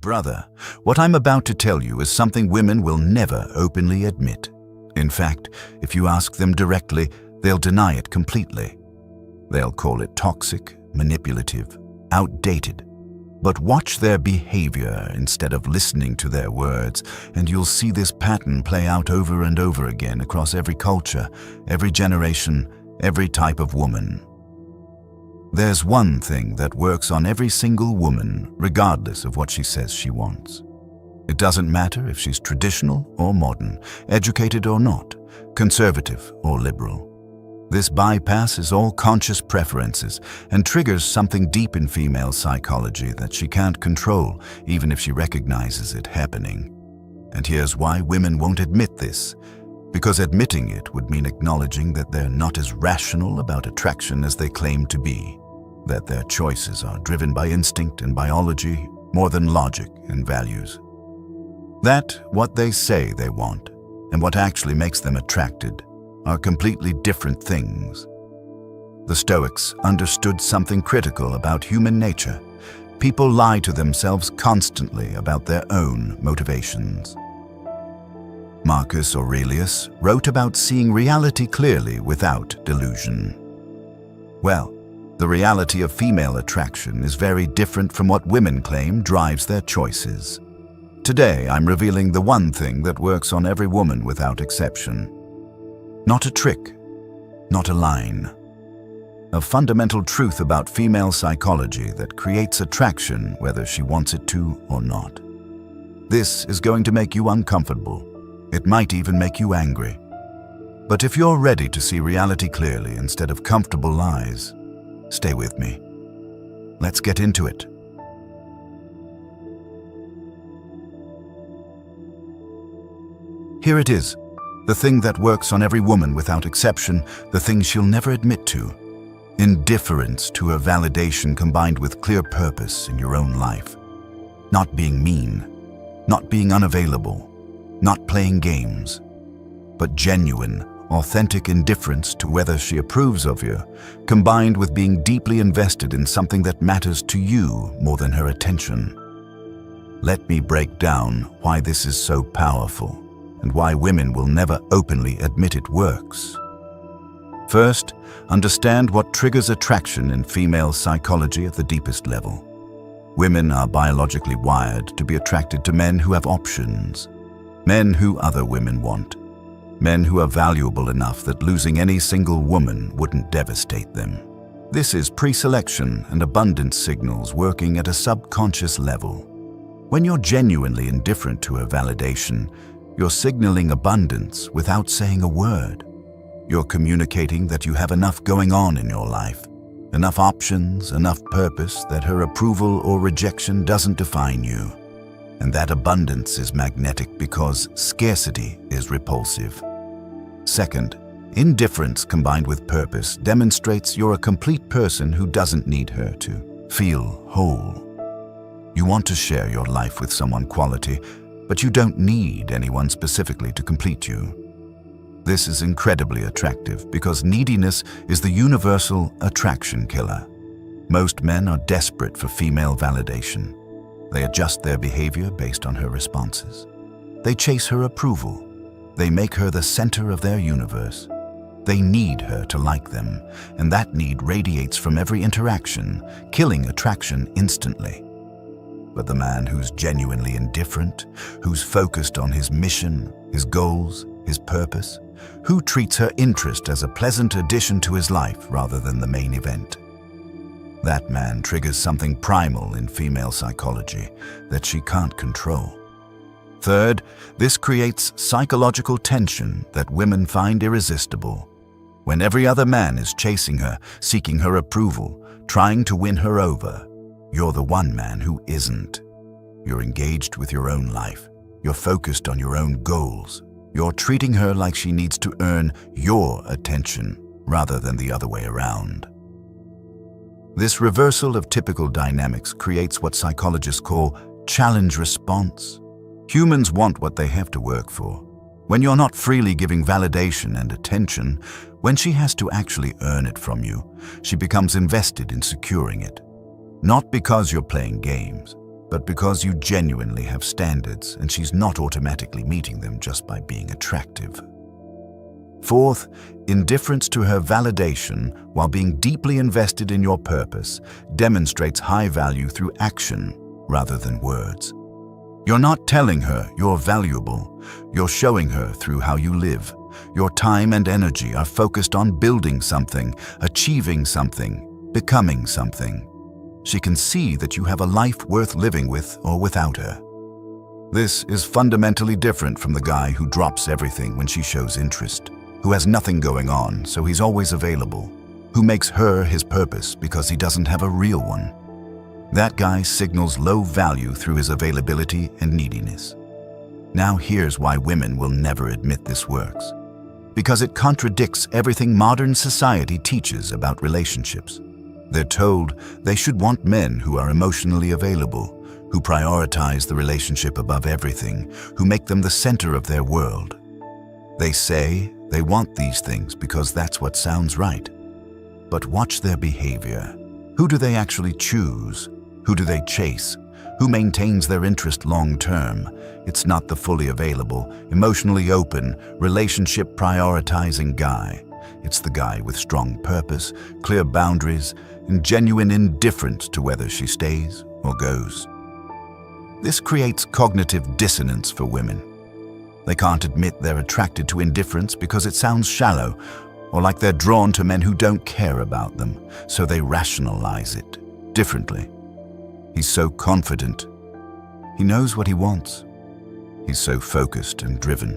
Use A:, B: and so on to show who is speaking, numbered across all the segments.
A: Brother, what I'm about to tell you is something women will never openly admit. In fact, if you ask them directly, they'll deny it completely. They'll call it toxic, manipulative, outdated. But watch their behavior instead of listening to their words, and you'll see this pattern play out over and over again across every culture, every generation, every type of woman. There's one thing that works on every single woman, regardless of what she says she wants. It doesn't matter if she's traditional or modern, educated or not, conservative or liberal. This bypasses all conscious preferences and triggers something deep in female psychology that she can't control, even if she recognizes it happening. And here's why women won't admit this. Because admitting it would mean acknowledging that they're not as rational about attraction as they claim to be, that their choices are driven by instinct and biology more than logic and values. That what they say they want and what actually makes them attracted are completely different things. The Stoics understood something critical about human nature. People lie to themselves constantly about their own motivations. Marcus Aurelius wrote about seeing reality clearly without delusion. Well, the reality of female attraction is very different from what women claim drives their choices. Today, I'm revealing the one thing that works on every woman without exception. Not a trick, not a line. A fundamental truth about female psychology that creates attraction whether she wants it to or not. This is going to make you uncomfortable. It might even make you angry. But if you're ready to see reality clearly instead of comfortable lies, stay with me. Let's get into it. Here it is, the thing that works on every woman without exception, the thing she'll never admit to. Indifference to her validation combined with clear purpose in your own life. Not being mean, not being unavailable, not playing games, but genuine, authentic indifference to whether she approves of you, combined with being deeply invested in something that matters to you more than her attention. Let me break down why this is so powerful and why women will never openly admit it works. First, understand what triggers attraction in female psychology at the deepest level. Women are biologically wired to be attracted to men who have options. Men who other women want. Men who are valuable enough that losing any single woman wouldn't devastate them. This is pre-selection and abundance signals working at a subconscious level. When you're genuinely indifferent to her validation, you're signaling abundance without saying a word. You're communicating that you have enough going on in your life, enough options, enough purpose that her approval or rejection doesn't define you. And that abundance is magnetic because scarcity is repulsive. Second, indifference combined with purpose demonstrates you're a complete person who doesn't need her to feel whole. You want to share your life with someone quality, but you don't need anyone specifically to complete you. This is incredibly attractive because neediness is the universal attraction killer. Most men are desperate for female validation. They adjust their behavior based on her responses. They chase her approval. They make her the center of their universe. They need her to like them, and that need radiates from every interaction, killing attraction instantly. But the man who's genuinely indifferent, who's focused on his mission, his goals, his purpose, who treats her interest as a pleasant addition to his life rather than the main event. That man triggers something primal in female psychology that she can't control. Third, this creates psychological tension that women find irresistible. When every other man is chasing her, seeking her approval, trying to win her over, you're the one man who isn't. You're engaged with your own life. You're focused on your own goals. You're treating her like she needs to earn your attention rather than the other way around. This reversal of typical dynamics creates what psychologists call challenge response. Humans want what they have to work for. When you're not freely giving validation and attention, when she has to actually earn it from you, she becomes invested in securing it. Not because you're playing games, but because you genuinely have standards and she's not automatically meeting them just by being attractive. Fourth, indifference to her validation while being deeply invested in your purpose demonstrates high value through action rather than words. You're not telling her you're valuable, you're showing her through how you live. Your time and energy are focused on building something, achieving something, becoming something. She can see that you have a life worth living with or without her. This is fundamentally different from the guy who drops everything when she shows interest, who has nothing going on, so he's always available, who makes her his purpose because he doesn't have a real one. That guy signals low value through his availability and neediness. Now here's why women will never admit this works. Because it contradicts everything modern society teaches about relationships. They're told they should want men who are emotionally available, who prioritize the relationship above everything, who make them the center of their world. They say they want these things because that's what sounds right. But watch their behavior. Who do they actually choose? Who do they chase? Who maintains their interest long term? It's not the fully available, emotionally open, relationship prioritizing guy. It's the guy with strong purpose, clear boundaries, and genuine indifference to whether she stays or goes. This creates cognitive dissonance for women. They can't admit they're attracted to indifference because it sounds shallow, or like they're drawn to men who don't care about them, so they rationalize it differently. He's so confident. He knows what he wants. He's so focused and driven.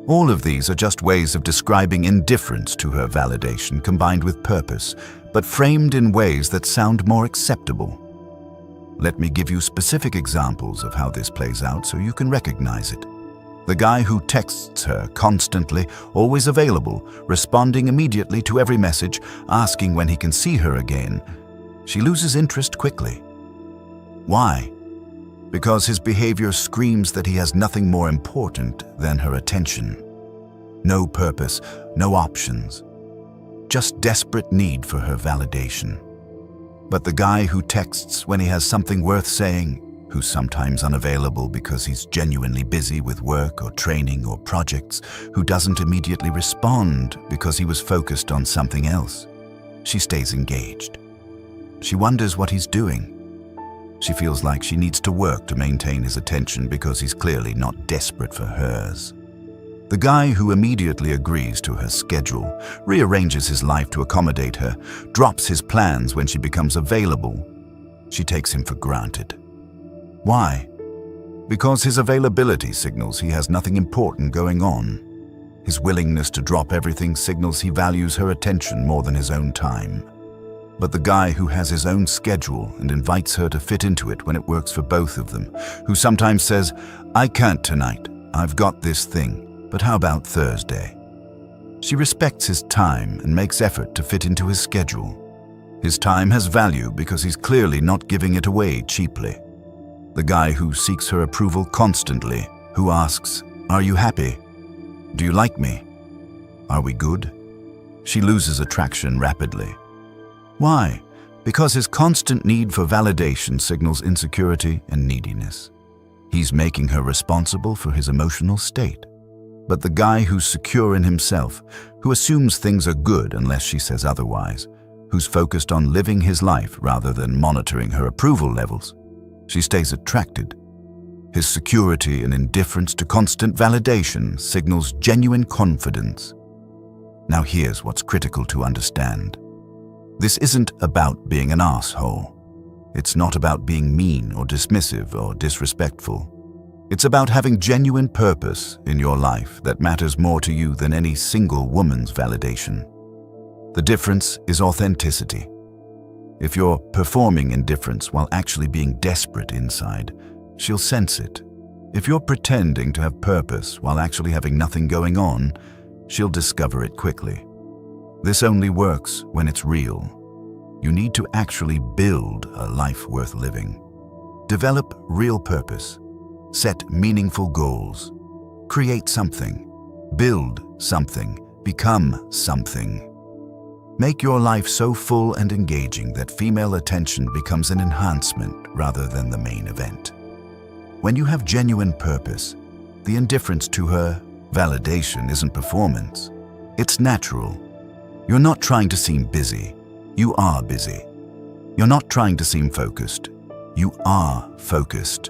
A: All of these are just ways of describing indifference to her validation combined with purpose, but framed in ways that sound more acceptable. Let me give you specific examples of how this plays out so you can recognize it. The guy who texts her constantly, always available, responding immediately to every message, asking when he can see her again. She loses interest quickly. Why? Because his behavior screams that he has nothing more important than her attention. No purpose, no options. Just desperate need for her validation. But the guy who texts when he has something worth saying, who's sometimes unavailable because he's genuinely busy with work or training or projects, who doesn't immediately respond because he was focused on something else. She stays engaged. She wonders what he's doing. She feels like she needs to work to maintain his attention because he's clearly not desperate for hers. The guy who immediately agrees to her schedule, rearranges his life to accommodate her, drops his plans when she becomes available. She takes him for granted. Why? Because his availability signals he has nothing important going on. His willingness to drop everything signals he values her attention more than his own time. But the guy who has his own schedule and invites her to fit into it when it works for both of them, who sometimes says, "I can't tonight, I've got this thing, but how about Thursday?" She respects his time and makes effort to fit into his schedule. His time has value because he's clearly not giving it away cheaply. The guy who seeks her approval constantly, who asks, "Are you happy? Do you like me? Are we good?" She loses attraction rapidly. Why? Because his constant need for validation signals insecurity and neediness. He's making her responsible for his emotional state. But the guy who's secure in himself, who assumes things are good unless she says otherwise, who's focused on living his life rather than monitoring her approval levels, she stays attracted. His security and indifference to constant validation signals genuine confidence. Now here's what's critical to understand. This isn't about being an asshole. It's not about being mean or dismissive or disrespectful. It's about having genuine purpose in your life that matters more to you than any single woman's validation. The difference is authenticity. If you're performing indifference while actually being desperate inside, she'll sense it. If you're pretending to have purpose while actually having nothing going on, she'll discover it quickly. This only works when it's real. You need to actually build a life worth living. Develop real purpose. Set meaningful goals. Create something. Build something. Become something. Make your life so full and engaging that female attention becomes an enhancement rather than the main event. When you have genuine purpose, the indifference to her validation isn't performance. It's natural. You're not trying to seem busy. You are busy. You're not trying to seem focused. You are focused.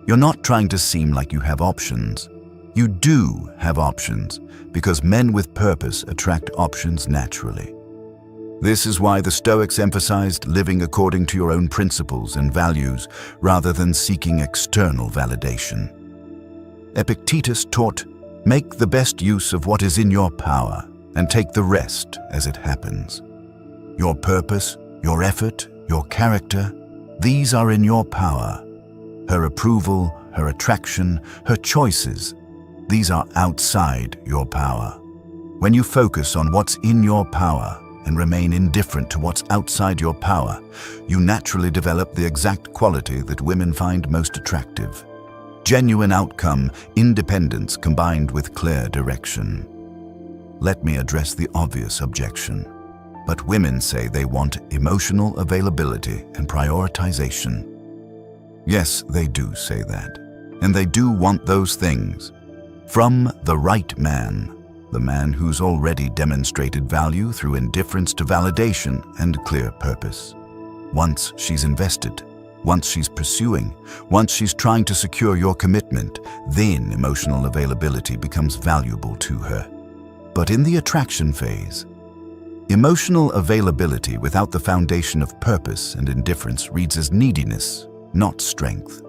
A: You're not trying to seem like you have options. You do have options, because men with purpose attract options naturally. This is why the Stoics emphasized living according to your own principles and values rather than seeking external validation. Epictetus taught, "Make the best use of what is in your power and take the rest as it happens." Your purpose, your effort, your character, these are in your power. Her approval, her attraction, her choices, these are outside your power. When you focus on what's in your power and remain indifferent to what's outside your power, you naturally develop the exact quality that women find most attractive. Genuine outcome, independence combined with clear direction. Let me address the obvious objection. But women say they want emotional availability and prioritization. Yes, they do say that. And they do want those things from the right man, the man who's already demonstrated value through indifference to validation and clear purpose. Once she's invested, once she's pursuing, once she's trying to secure your commitment, then emotional availability becomes valuable to her. But in the attraction phase, emotional availability without the foundation of purpose and indifference reads as neediness, not strength.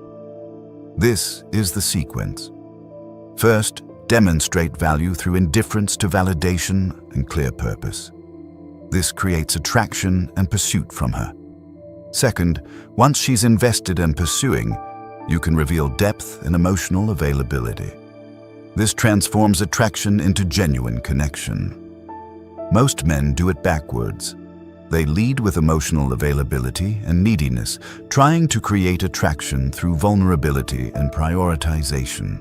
A: This is the sequence. First, demonstrate value through indifference to validation and clear purpose. This creates attraction and pursuit from her. Second, once she's invested and pursuing, you can reveal depth and emotional availability. This transforms attraction into genuine connection. Most men do it backwards. They lead with emotional availability and neediness, trying to create attraction through vulnerability and prioritization.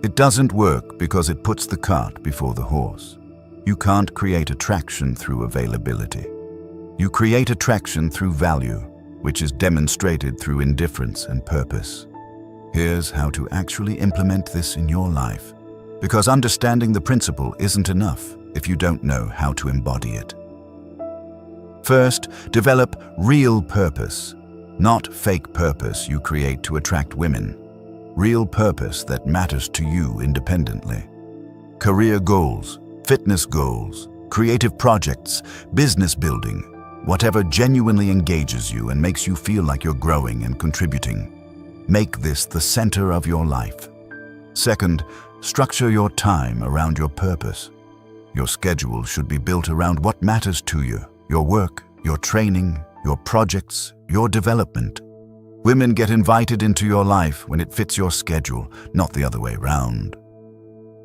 A: It doesn't work because it puts the cart before the horse. You can't create attraction through availability. You create attraction through value, which is demonstrated through indifference and purpose. Here's how to actually implement this in your life, because understanding the principle isn't enough if you don't know how to embody it. First, develop real purpose, not fake purpose you create to attract women. Real purpose that matters to you independently. Career goals, fitness goals, creative projects, business building, whatever genuinely engages you and makes you feel like you're growing and contributing. Make this the center of your life. Second, structure your time around your purpose. Your schedule should be built around what matters to you, your work, your training, your projects, your development. Women get invited into your life when it fits your schedule, not the other way around.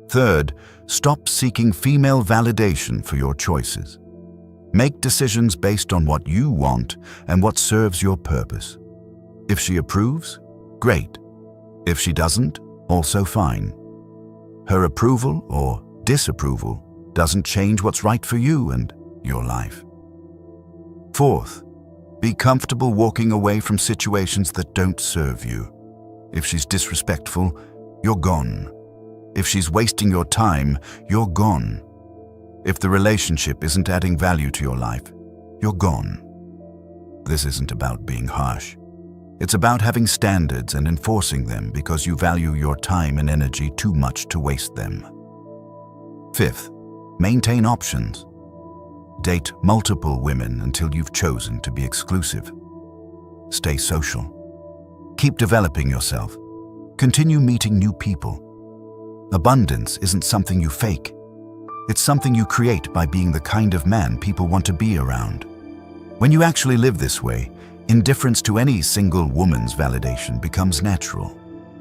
A: Third, stop seeking female validation for your choices. Make decisions based on what you want and what serves your purpose. If she approves, great. If she doesn't, also fine. Her approval or disapproval doesn't change what's right for you and your life. Fourth, be comfortable walking away from situations that don't serve you. If she's disrespectful, you're gone. If she's wasting your time, you're gone. If the relationship isn't adding value to your life, you're gone. This isn't about being harsh. It's about having standards and enforcing them because you value your time and energy too much to waste them. Fifth, maintain options. Date multiple women until you've chosen to be exclusive. Stay social. Keep developing yourself. Continue meeting new people. Abundance isn't something you fake. It's something you create by being the kind of man people want to be around. When you actually live this way, indifference to any single woman's validation becomes natural.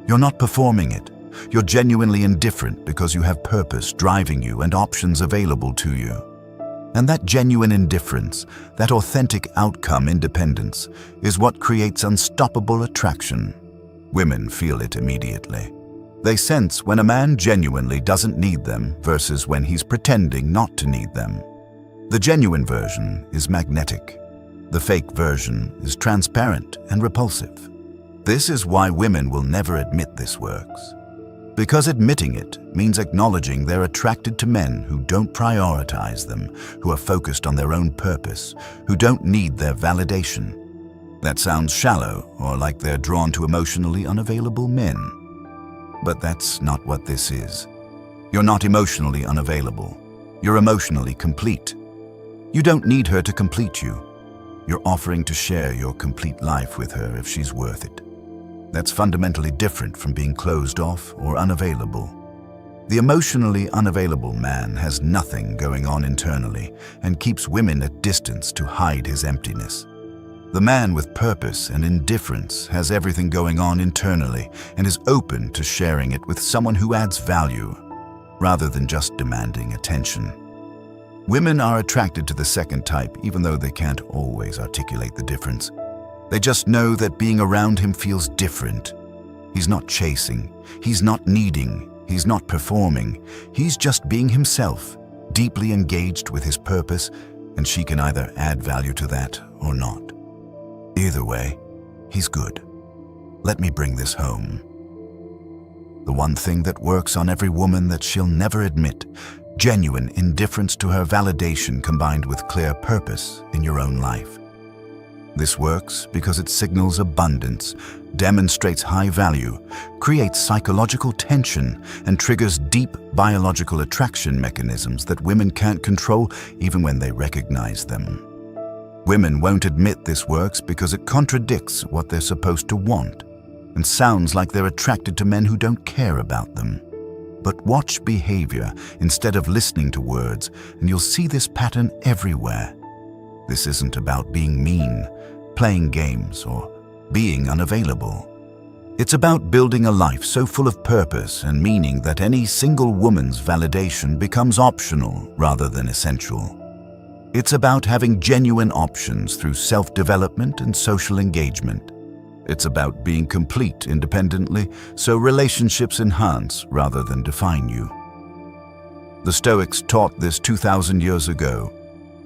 A: You're not performing it. You're genuinely indifferent because you have purpose driving you and options available to you. And that genuine indifference, that authentic outcome independence, is what creates unstoppable attraction. Women feel it immediately. They sense when a man genuinely doesn't need them versus when he's pretending not to need them. The genuine version is magnetic. The fake version is transparent and repulsive. This is why women will never admit this works. Because admitting it means acknowledging they're attracted to men who don't prioritize them, who are focused on their own purpose, who don't need their validation. That sounds shallow or like they're drawn to emotionally unavailable men. But that's not what this is. You're not emotionally unavailable. You're emotionally complete. You don't need her to complete you. You're offering to share your complete life with her if she's worth it. That's fundamentally different from being closed off or unavailable. The emotionally unavailable man has nothing going on internally and keeps women at distance to hide his emptiness. The man with purpose and indifference has everything going on internally and is open to sharing it with someone who adds value, rather than just demanding attention. Women are attracted to the second type even though they can't always articulate the difference. They just know that being around him feels different. He's not chasing, he's not needing, he's not performing. He's just being himself, deeply engaged with his purpose, and she can either add value to that or not. Either way, he's good. Let me bring this home. The one thing that works on every woman that she'll never admit: genuine indifference to her validation combined with clear purpose in your own life. This works because it signals abundance, demonstrates high value, creates psychological tension, and triggers deep biological attraction mechanisms that women can't control even when they recognize them. Women won't admit this works because it contradicts what they're supposed to want and sounds like they're attracted to men who don't care about them. But watch behavior instead of listening to words, and you'll see this pattern everywhere. This isn't about being mean, playing games, or being unavailable. It's about building a life so full of purpose and meaning that any single woman's validation becomes optional rather than essential. It's about having genuine options through self-development and social engagement. It's about being complete independently so relationships enhance rather than define you. The Stoics taught this 2,000 years ago.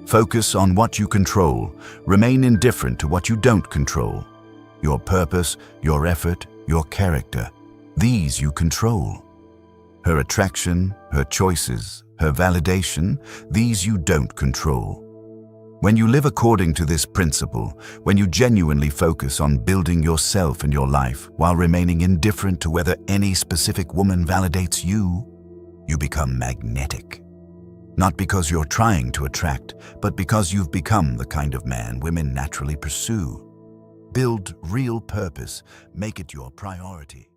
A: Focus on what you control. Remain indifferent to what you don't control. Your purpose, your effort, your character. These you control. Her attraction, her choices, her validation, these you don't control. When you live according to this principle, when you genuinely focus on building yourself and your life while remaining indifferent to whether any specific woman validates you, you become magnetic. Not because you're trying to attract, but because you've become the kind of man women naturally pursue. Build real purpose. Make it your priority.